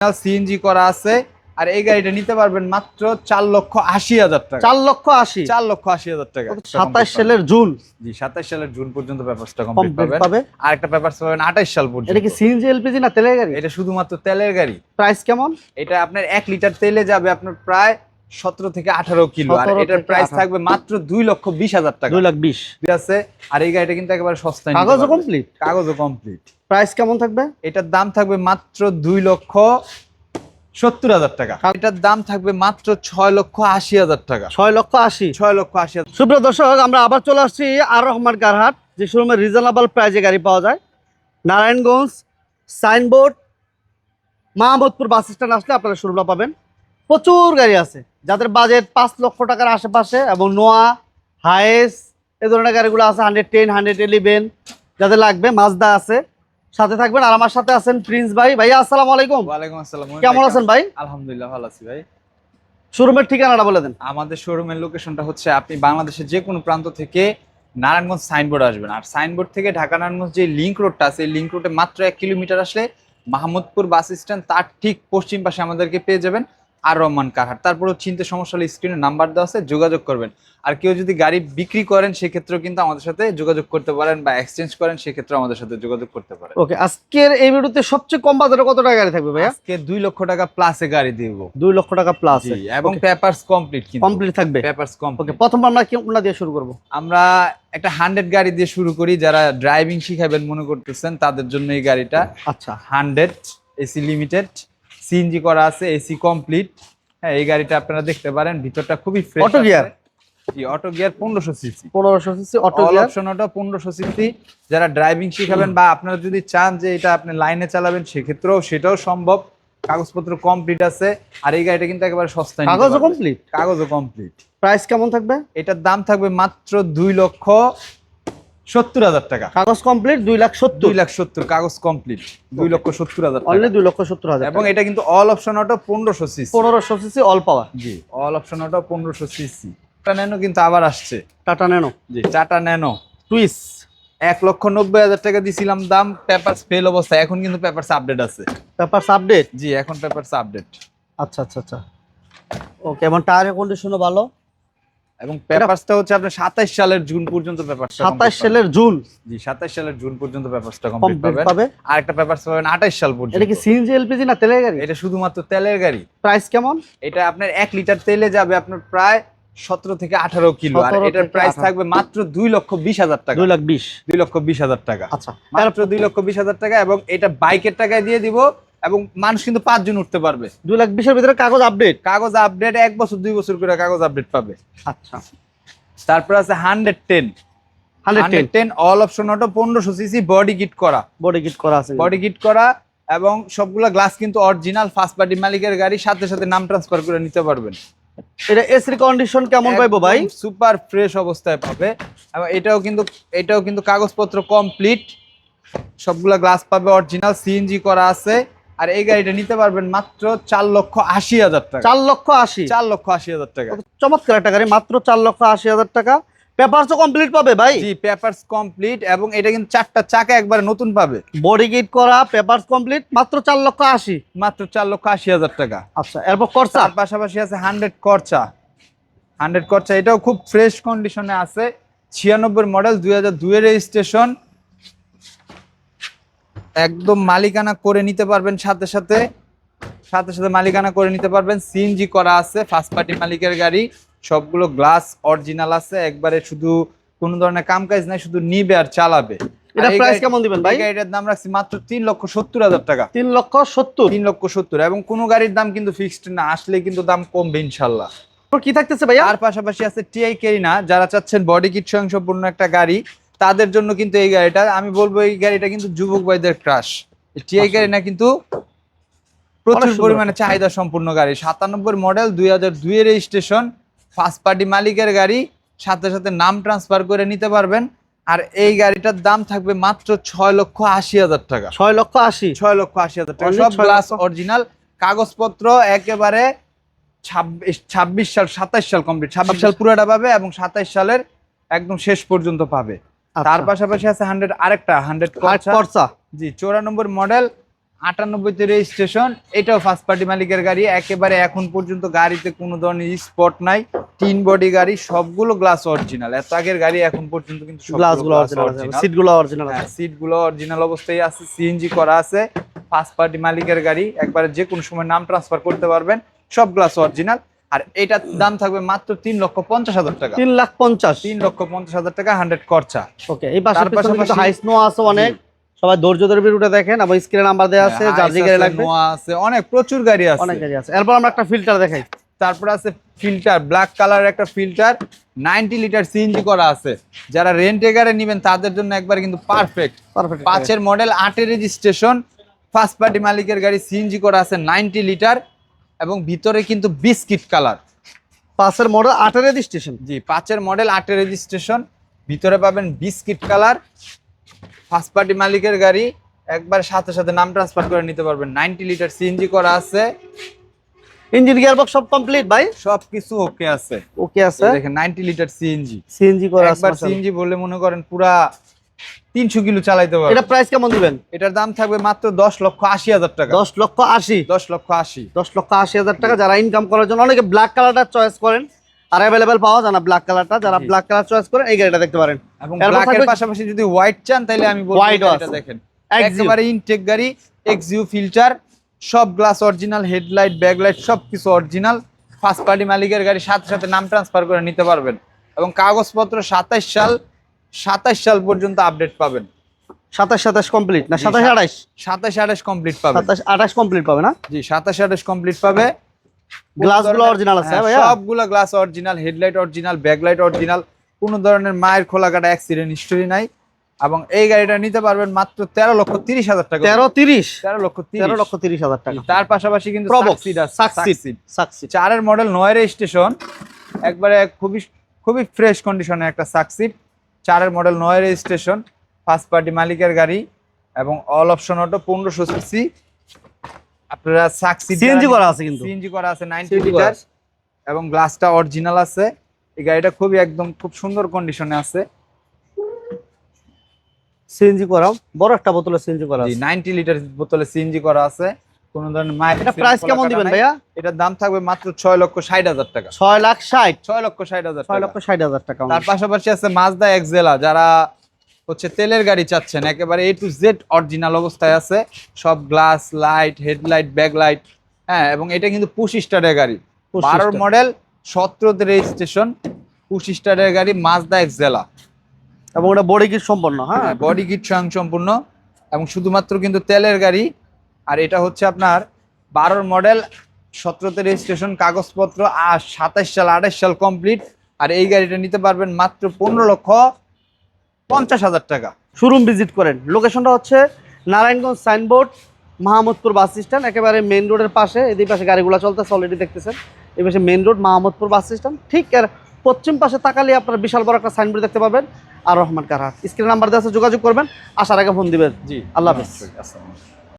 CNG করা আছে। আর এই গাড়িটা নিতে পারবেন মাত্র 4,80,000 টাকা। 4,80,000 4,80,000 টাকা। 27 সালের জুন। জি 27 সালের জুন পর্যন্ত পেপারসটা কমপ্লিট পাবেন। আর একটা পেপারস পাবেন 28 সাল পর্যন্ত। এটা কি সিএনজি এলপিজি না তেলের গাড়ি? এটা শুধুমাত্র তেলের গাড়ি। প্রাইস কেমন? এটা আপনার 1 লিটার তেলে যাবে আপনার প্রায় 17 থেকে 18 কিলো। আর এটার প্রাইস থাকবে মাত্র 2,20,000 টাকা। 2,20,000 ঠিক আছে। আর এই গাড়িটা কিন্তু একেবারে সস্তায়। কাগজও কমপ্লিট? কাগজও কমপ্লিট। প্রাইস কেমন থাকবে? এটার দাম থাকবে মাত্র 2,70,000 টাকা। এটার দাম থাকবে মাত্র 6,80,000 টাকা। 6,80,000। 6,80,000। সুপ্রিয় দর্শক, আমরা আবার চলে আসছি আর রহমান কারহাট, যে শোরুমে রিজনেবল প্রাইসে গাড়ি পাওয়া যায়। Narayanganj signboard Mahmudpur bus stand আসলে আপনারা শোরুমটা পাবেন। প্রচুর গাড়ি আছে যাদের বাজেট 5 লক্ষ টাকার আশেপাশে, এবং নোয়া হায়েস এই ধরনের গাড়িগুলো আছে। 110 111 যাদের লাগবে, মাজদা আছে। সাথে থাকবেন। আর আমার সাথে আছেন প্রিন্স ভাই। ভাইয়া আসসালামু আলাইকুম। ওয়ালাইকুম আসসালাম। কেমন আছেন ভাই? আলহামদুলিল্লাহ ভালো আছি ভাই। শোরুমের ঠিকানাটা বলে দেন। আমাদের শোরুমের লোকেশনটা হচ্ছে, আপনি বাংলাদেশের যে কোনো প্রান্ত থেকে নারায়ণগঞ্জ সাইনবোর্ড আসবেন। আর সাইনবোর্ড থেকে ঢাকা নারায়ণগঞ্জ যে লিংক রোডটা আছে, এই লিংক রোডে মাত্র 1 কিলোমিটার আসলে মাহমুদপুর বাস স্ট্যান্ড, তার ঠিক পশ্চিম পাশে আমাদেরকে পেয়ে যাবেন আর রহমান কারহাট। তারপরেও চিনতে সমস্যা হলে স্ক্রিনে নাম্বার দেওয়া আছে, যোগাযোগ করবেন। আর কেউ যদি গাড়ি বিক্রি করেন সেক্ষেত্রেও কিন্তু আমাদের সাথে যোগাযোগ করতে পারেন, বা এক্সচেঞ্জ করেন সেক্ষেত্রে আমাদের সাথে যোগাযোগ করতে পারেন। ওকে, আজকের এই ভিডিওতে সবচেয়ে কম বাজারে কত টাকা গাড়ি থাকবে ভাইয়া? আজকে 2 লক্ষ টাকা প্লাসে গাড়ি দিব। 2 লক্ষ টাকা প্লাস এবং পেপারস কমপ্লিট। কিন্তু কমপ্লিট থাকবে? Papers complete. ওকে, প্রথম আমরা কোনটা দিয়ে শুরু করব? আমরা একটা 100 গাড়ি দিয়ে শুরু করি। যারা ড্রাইভিং শিখাবেন মনে করতেছেন তাদের জন্য এই গাড়িটা। আচ্ছা, 100 এসি লিমিটেড, সিএনজি করা আছে, এসি কমপ্লিট। হ্যাঁ, এই গাড়িটা আপনারা দেখতে পারেন, ভিতরটা খুবই ফ্রেশ। Auto gear? জি, auto gear 1500 CC. 1500 CC auto all gear. Option auto 1500 CC. যারা ড্রাইভিং শিখাবেন বা আপনারা যদি চান যে এটা আপনি লাইনে চালাবেন সেক্ষেত্রেও সেটাও সম্ভব। কাগজপত্র কমপ্লিট আছে। আর এই গাড়িটা কিন্তু একেবারে সস্তায়। কাগজও কমপ্লিট? কাগজও কমপ্লিট। প্রাইস কেমন থাকবে? এটার দাম থাকবে মাত্র 2,70,000 টাকা। কাগজ কমপ্লিট 2,70,000। 2,70,000 কাগজ কমপ্লিট। 2,70,000 অনলি 2,70,000। এবং এটা কিন্তু all option auto 1500 CC. 1500 CC all power. জি, all option auto 1500 CC. Tata Nano কিন্তু আবার আসছে। টাটা ন্যানো? জি, টাটা ন্যানো টুইস 1,90,000 টাকা দিছিলাম দাম, পেপারস ফেল অবস্থা। এখন কিন্তু পেপারস আপডেট আছে। Papers update? জি, এখন পেপারস আপডেট। আচ্ছা আচ্ছা আচ্ছা। ওকে, এবং টায়ারের কন্ডিশনও ভালো। এবং পেপারসটা হচ্ছে আপনার 27 সালের জুন পর্যন্ত পেপারসটা। 27 সালের জুন? জি, 27 সালের জুন পর্যন্ত পেপারসটা কমপ্লিট পাবে। আর একটা পেপারস পাবেন 28 সাল পর্যন্ত। এটা কি সিএনজি এলপিজি না তেলের গাড়ি? এটা শুধুমাত্র তেলের গাড়ি। প্রাইস কেমন? এটা আপনার 1 লিটার তেলে যাবে আপনার প্রায় 17 থেকে 18 কিলো। আর এটার প্রাইস থাকবে মাত্র 2,20,000 টাকা। 2,20,000। 2,20,000 টাকা। আচ্ছা, মাত্র 2,20,000 টাকা। এবং এটা বাইকের টাকায় দিয়ে দিব। এবং মানুষ কিন্তু 5 জন উঠতে পারবে। 2,20,000 এর ভিতরে কাগজ আপডেট? কাগজ আপডেট 1 বছর 2 বছর করে কাগজ আপডেট পাবে। আচ্ছা, তারপর আছে 110 all option auto 1500 CC, body kit করা। বডি কিট করা আছে? বডি কিট করা। এবং সবগুলা গ্লাস কিন্তু অরিজিনাল, ফার্স্ট পার্টি মালিকের গাড়ি। সাথে সাথে নাম ট্রান্সফার করে নিতে পারবেন। এটা এসি কন্ডিশন কেমন পাইবো ভাই? সুপার ফ্রেশ অবস্থায় পাবে। এবং এটাও কিন্তু কাগজপত্র কমপ্লিট। সবগুলা গ্লাস পাবে অরিজিনাল, সিএনজি করা আছে। আর এই গাড়িটা নিতে পারবেন মাত্র 4,80,000 টাকা। 4,80,000? 4,80,000 টাকা। চমৎকার একটা গাড়ি, মাত্র 4,80,000 টাকা। পেপারসও কমপ্লিট পাবে ভাই? জি, পেপারস কমপ্লিট। এবং এটা কিন্তু 4টা চাকা একবারে নতুন পাবে। বডি কিট করা, পেপারস কমপ্লিট, মাত্র 4,80,000। মাত্র 4,80,000 টাকা। আচ্ছা, এরপর করসা? তার পাশাপাশি আছে 100 করচা। 100 করচা এটাও খুব ফ্রেশ কন্ডিশনে আছে। 96 মডেল, 2002 এর রেজিস্ট্রেশন। একদম মালিকানা করে নিতে পারবেন। সাথে সাথে মালিকানা করে নিতে পারবেন। সিএনজি করা আছে, ফার্স্ট পার্টি মালিকের গাড়ি। সবগুলো গ্লাস অরিজিনাল আছে একবারে, শুধু কোনো ধরনের কামকাজ নাই, শুধু নিবে আর চালাবে। এটা প্রাইস কেমন দিবেন ভাই? গাড়িটার দাম রাখছি মাত্র 3,70,000 টাকা। 3,70,000? 3,70,000। এবং কোনো গাড়ির দাম কিন্তু ফিক্সড না, আসলে কিন্তু দাম কমবে ইনশাল্লাহ। কি থাকতেছে ভাইয়া? তার পাশাপাশি আছে টিআই ক্যারিনা। যারা চাচ্ছেন বডি কিট সম্পূর্ণ একটা গাড়ি, তাদের জন্য কিন্তু এই গাড়িটা, আমি বলবো এই গাড়িটা কিন্তু যুবক ভাইদের ক্রাশ। টিআই ক্যারিনা কিন্তু প্রচুর পরিমাণে চাহিদা সম্পূর্ণ গাড়ি। 97 মডেল, 2002 এর রেজিস্ট্রেশন, ফার্স্ট পার্টি মালিকের গাড়ি। সাথে সাথে নাম ট্রান্সফার করে নিতে পারবেন। আর এই গাড়িটার দাম থাকবে মাত্র 6,80,000 টাকা। 6,80,000? 6,80,000 টাকা। সব গ্লাস অরিজিনাল, কাগজপত্র একেবারে 26 সাল 27 সাল কমপ্লিট। 26 সাল পুরোটা পাবে এবং 27 সালের একদম শেষ পর্যন্ত পাবে। তার পাশাপাশি আছে 100 আরেকটা 100 করচা। জি, 94 মডেল, 98 রেজিস্ট্রেশন, এটাও ফার্স্ট পার্টি মালিকের গাড়ি। একেবারে এখন পর্যন্ত গাড়িতে কোনো ধরনের স্পট নাই, 3 বডি গাড়ি, সবগুলো গ্লাস অরিজিনাল। এত আগের গাড়ি এখন পর্যন্ত কিন্তু গ্লাসগুলো অরিজিনাল আছে, সিটগুলো অরিজিনাল আছে। সিটগুলো অরিজিনাল অবস্থায় আছে, সিএনজি করা আছে, ফার্স্ট পার্টি মালিকের গাড়ি। একবারে যে কোনো সময় নাম ট্রান্সফার করতে পারবেন, সব গ্লাস অরিজিনাল। আর এটার দাম থাকবে মাত্র 3,50,000 টাকা। 3,50,000 3,50,000 টাকা 100 খরচা। ওকে, এই পাশে কিন্তু হাইস নোয়া আছে অনেক, সবাই ধৈর্য ধরে ভিডিওটা দেখেন। আবার স্ক্রিনে নাম্বার দেওয়া আছে, যার যে গাড়ি লাগবে। নোয়া আছে, অনেক প্রচুর গাড়ি আছে, অনেক গাড়ি আছে। এরপর আমরা একটা ফিল্টার দেখাই। তারপর আছে ফিল্টার, ব্ল্যাক কালার একটা ফিল্টার, 90 লিটার সিএনজি করা আছে। যারা রেন্টে গাড়ি নেবেন তাদের জন্য একবার কিন্তু পারফেক্ট। 5 এর মডেল, 8 এর রেজিস্ট্রেশন, ফার্স্ট পার্টি মালিকের গাড়ি, সিএনজি করা আছে, 90 লিটার এবং ভিতরে কিন্তু বিস্কিট কালার। 5 এর মডেল, 8 এর রেজিস্ট্রেশন। জি, 5 এর মডেল, 8 এর রেজিস্ট্রেশন, ভিতরে পাবেন বিস্কিট কালার। ফার্স্ট পার্টি মালিকের গাড়ি, একবার সাথে সাথে নাম ট্রান্সফার করে নিতে পারবেন। 90 লিটার সিএনজি করা আছে, ইঞ্জিন গিয়ারবক্স সব কমপ্লিট ভাই, সবকিছু ওকে আছে। ওকে আছে, দেখেন 90 লিটার সিএনজি, সিএনজি করা আছে। একবার সিএনজি বলে মনে করেন পুরা 300 কিলো চালাইতে পারবেন। এটা প্রাইস কেমন দিবেন? এটার দাম থাকবে মাত্র 10,80,000 টাকা। 10,80,000 10,80,000 10,80,000 টাকা। যারা ইনকাম করার জন্য, অনেকে ব্ল্যাক কালারটা চয়েস করেন, আর অ্যাভেলেবেল পাওয়া যায় না ব্ল্যাক কালারটা, যারা ব্ল্যাক কালার চয়েস করেন এই গাড়িটা দেখতে পারেন। এবং ব্ল্যাকের পাশাপাশি যদি হোয়াইট চান তাহলে আমি বলবো White এটা আছে। দেখেন, একেবারে ইনটেক গাড়ি, এক্সইউ ফিল্টার, সব গ্লাস অরিজিনাল, হেডলাইট, ব্যাকলাইট সবকিছু অরিজিনাল। ফার্স্ট পার্টি মালিকের গাড়ি, সাথে সাথে নাম ট্রান্সফার করে নিতে পারবেন এবং কাগজপত্র 27 সাল পর্যন্ত আপডেট পাবেন। 27 কমপ্লিট না 27 27 কমপ্লিট পাবেন। 28 কমপ্লিট পাবে না? জি, 27 কমপ্লিট পাবে। গ্লাসগুলো অরিজিনাল আছে হ্যাঁ, ভাইয়া? সবগুলা glass original, headlight original, backlight original, কোনো ধরনের মায়ের খোলা কাটা অ্যাক্সিডেন্ট হিস্টরি নাই। এবং এই গাড়িটা নিতে পারবেন মাত্র 13,30,000 টাকা। 13,30,000 টাকা। তার পাশাপাশি কিন্তু সাকসিড 4 এর মডেল, 9 এর রেজিস্ট্রেশন, একবারে খুবই ফ্রেশ কন্ডিশনে একটা সাকসিড। 4 এর মডেল, 9 এর রেজিস্ট্রেশন, ফার্স্ট পার্টি মালিকের গাড়ি এবং অল অপশন অটো, 1500 সিসি। আপনারা সাকসিড সিএনজি করা আছে, কিন্তু সিএনজি করা আছে 90 লিটার এবং গ্লাসটা অরিজিনাল আছে। এই গাড়িটা খুব সুন্দর কন্ডিশনে আছে। সিএনজি করা, বড় একটা বোতলে সিএনজি করা আছে। 90 লিটার বোতলে সিএনজি করা আছে, কোন ধরনের মাইক। এটা প্রাইস কেমন দিবেন ভাইয়া? এটার দাম থাকবে মাত্র 6,60,000 টাকা। 6,60,000 6,60,000 টাকা। তার পাশাপাশি আছে মাজদা এক্সেলা, যারা হচ্ছে তেলের গাড়ি চাচ্ছেন, একেবারে A to Z অরিজিনাল অবস্থায় আছে, সব গ্লাস, লাইট, হেডলাইট, ব্যাকলাইট। হ্যাঁ, এবং এটা কিন্তু পুশ স্টার্টের গাড়ি, 12 মডেল, 17 রেজিস্ট্রেশন, পুশ স্টার্টের গাড়ি, মাজদা এক্সেলা এবং এটা বডি কিট সম্পন্ন। হ্যাঁ, বডি কিট সম্পূর্ণ এবং শুধুমাত্র কিন্তু তেলের গাড়ি। আর এটা হচ্ছে আপনার 12 মডেল, 17 রেজিস্ট্রেশন, কাগজপত্র আর 27 সাল কমপ্লিট। আর এই গাড়িটা নিতে পারবেন মাত্র 15,50,000 টাকা। শোরুম ভিজিট করেন। লোকেশনটা হচ্ছে Narayanganj signboard, Mahmudpur bus stand, একেবারে মেইন রোডের পাশে। এদিক পাশে গাড়িগুলো চলতেছে অলরেডি দেখতেছেন। এই পাশে main road, Mahmudpur bus stand, ঠিক এর পশ্চিম পাশে তাকালে আপনারা বিশাল বড় একটা সাইনবোর্ড দেখতে পাবেন, আর রহমান কারহাট। স্ক্রিন নাম্বার দেওয়া আছে, যোগাযোগ করবেন, আসার আগে ফোন দিবেন। জি, আল্লাহ হাফেজ। আসসালামু আলাইকুম।